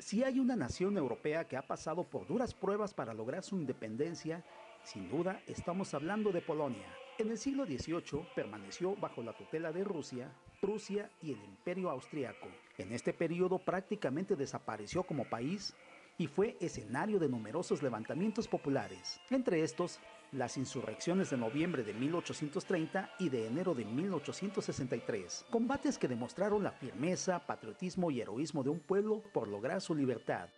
Si hay una nación europea que ha pasado por duras pruebas para lograr su independencia, sin duda estamos hablando de Polonia. En el siglo XVIII permaneció bajo la tutela de Rusia, Prusia y el Imperio Austriaco. En este periodo prácticamente desapareció como país y fue escenario de numerosos levantamientos populares, entre estos las insurrecciones de noviembre de 1830 y de enero de 1863, combates que demostraron la firmeza, patriotismo y heroísmo de un pueblo por lograr su libertad.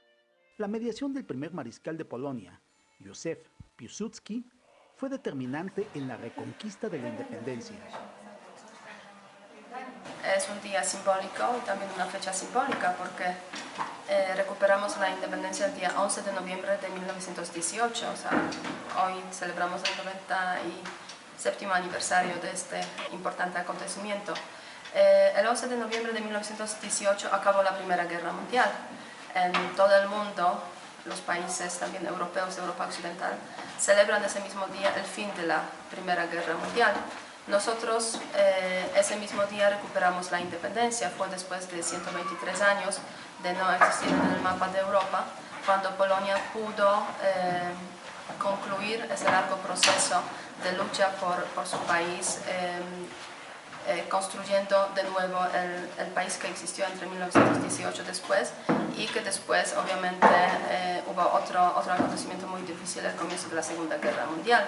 La mediación del primer mariscal de Polonia, Józef Piłsudski, fue determinante en la reconquista de la independencia. Es un día simbólico y también una fecha simbólica porque recuperamos la independencia el día 11 de noviembre de 1918, o sea, hoy celebramos el 97º aniversario de este importante acontecimiento. El 11 de noviembre de 1918 acabó la Primera Guerra Mundial. En todo el mundo, los países también europeos de Europa Occidental, celebran ese mismo día el fin de la Primera Guerra Mundial. Nosotros ese mismo día recuperamos la independencia, fue después de 123 años de no existir en el mapa de Europa, cuando Polonia pudo concluir ese largo proceso de lucha por su país, construyendo de nuevo el país que existió entre 1918 después y que después obviamente hubo otro acontecimiento muy difícil, el comienzo de la Segunda Guerra Mundial.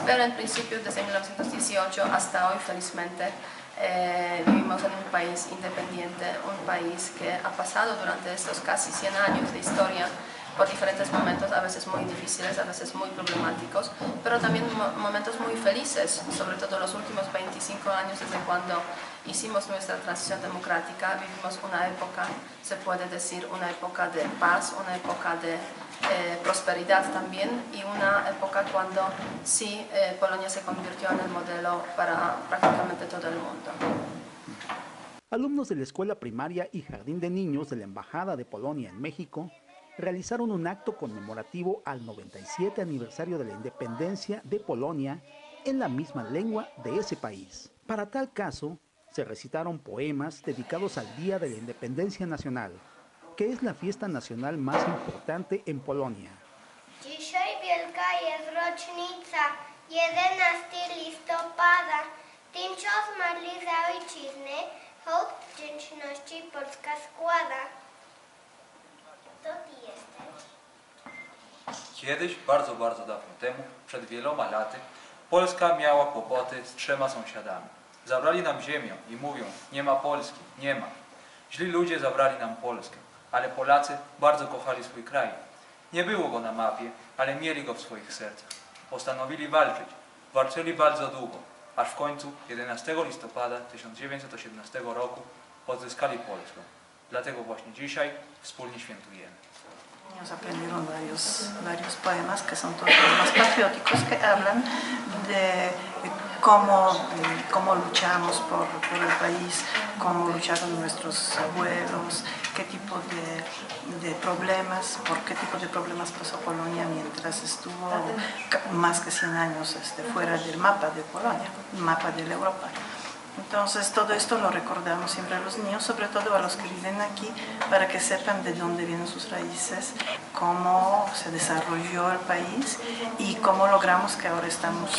Pero en principio desde 1918 hasta hoy felizmente vivimos en un país independiente, un país que ha pasado durante estos casi 100 años de historia por diferentes momentos, a veces muy difíciles, a veces muy problemáticos, pero también momentos muy felices, sobre todo los últimos 25 años desde cuando hicimos nuestra transición democrática, vivimos una época, se puede decir, una época de paz, una época de prosperidad también y una época cuando sí Polonia se convirtió en el modelo para prácticamente todo el mundo. Alumnos de la escuela primaria y jardín de niños de la Embajada de Polonia en México realizaron un acto conmemorativo al 97 aniversario de la independencia de Polonia en la misma lengua de ese país. Para tal caso, se recitaron poemas dedicados al Día de la Independencia Nacional, que es la fiesta nacional más importante en Polonia. Dzisiaj wielka jest rocznica, 11 listopada. Tym, co zmarli za ojczyznę, hołd wdzięczności Polska składa. Kto ty jesteś? Kiedyś, bardzo dawno temu, przed wieloma laty, Polska miała kłopoty z 3 sąsiadami. Zabrali nam ziemię i mówią, nie ma Polski, nie ma. Źli ludzie zabrali nam Polskę, ale Polacy bardzo kochali swój kraj. Nie było go na mapie, ale mieli go w swoich sercach. Postanowili walczyć. Walczyli bardzo długo, aż w końcu 11 listopada 1918 roku odzyskali Polskę. Dlatego właśnie dzisiaj wspólnie świętujemy. Niños aprendieron varios poemas que son todos poemas patrióticos que hablan de cómo luchamos por el país, cómo lucharon nuestros abuelos, qué tipo de problemas, por qué tipo de problemas pasó Polonia mientras estuvo más que 100 años fuera del mapa de Polonia, mapa de la Europa. Entonces todo esto lo recordamos siempre a los niños, sobre todo a los que viven aquí, para que sepan de dónde vienen sus raíces, cómo se desarrolló el país y cómo logramos que ahora estamos,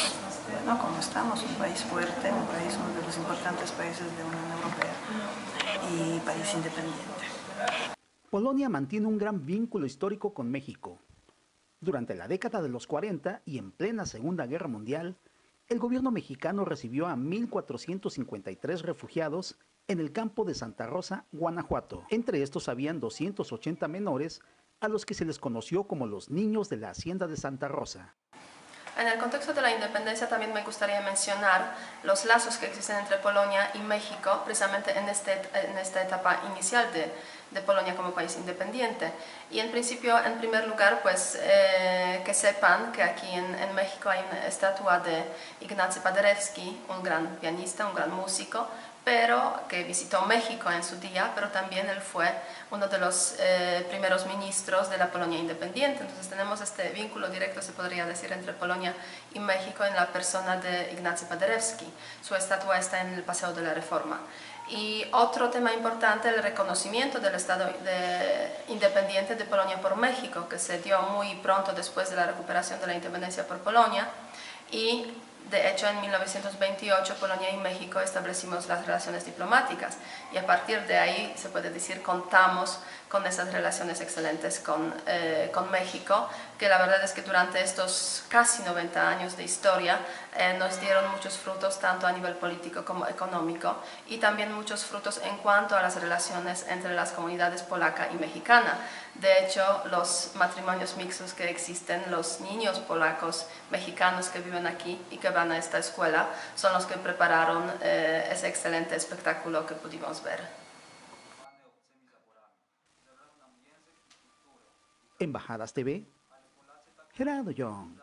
como estamos, un país fuerte, un país, uno de los importantes países de la Unión Europea y país independiente. Polonia mantiene un gran vínculo histórico con México. Durante la década de los 40 y en plena Segunda Guerra Mundial, el gobierno mexicano recibió a 1,453 refugiados en el campo de Santa Rosa, Guanajuato. Entre estos habían 280 menores a los que se les conoció como los niños de la Hacienda de Santa Rosa. En el contexto de la independencia también me gustaría mencionar los lazos que existen entre Polonia y México, precisamente en esta etapa inicial de Polonia como país independiente. Y en principio, en primer lugar, pues que sepan que aquí en México hay una estatua de Ignacy Paderewski, un gran pianista, un gran músico, pero que visitó México en su día, pero también él fue uno de los primeros ministros de la Polonia independiente. Entonces tenemos este vínculo directo, se podría decir, entre Polonia y México en la persona de Ignacy Paderewski. Su estatua está en el Paseo de la Reforma. Y otro tema importante, el reconocimiento del Estado independiente de Polonia por México, que se dio muy pronto después de la recuperación de la independencia por Polonia. Y de hecho en 1928 Polonia y México establecimos las relaciones diplomáticas y a partir de ahí se puede decir contamos con esas relaciones excelentes con México, que la verdad es que durante estos casi 90 años de historia nos dieron muchos frutos tanto a nivel político como económico y también muchos frutos en cuanto a las relaciones entre las comunidades polaca y mexicana. De hecho, los matrimonios mixtos que existen, los niños polacos mexicanos que viven aquí y que van a esta escuela, son los que prepararon ese excelente espectáculo que pudimos ver. Embajadas TV, Gerardo Young.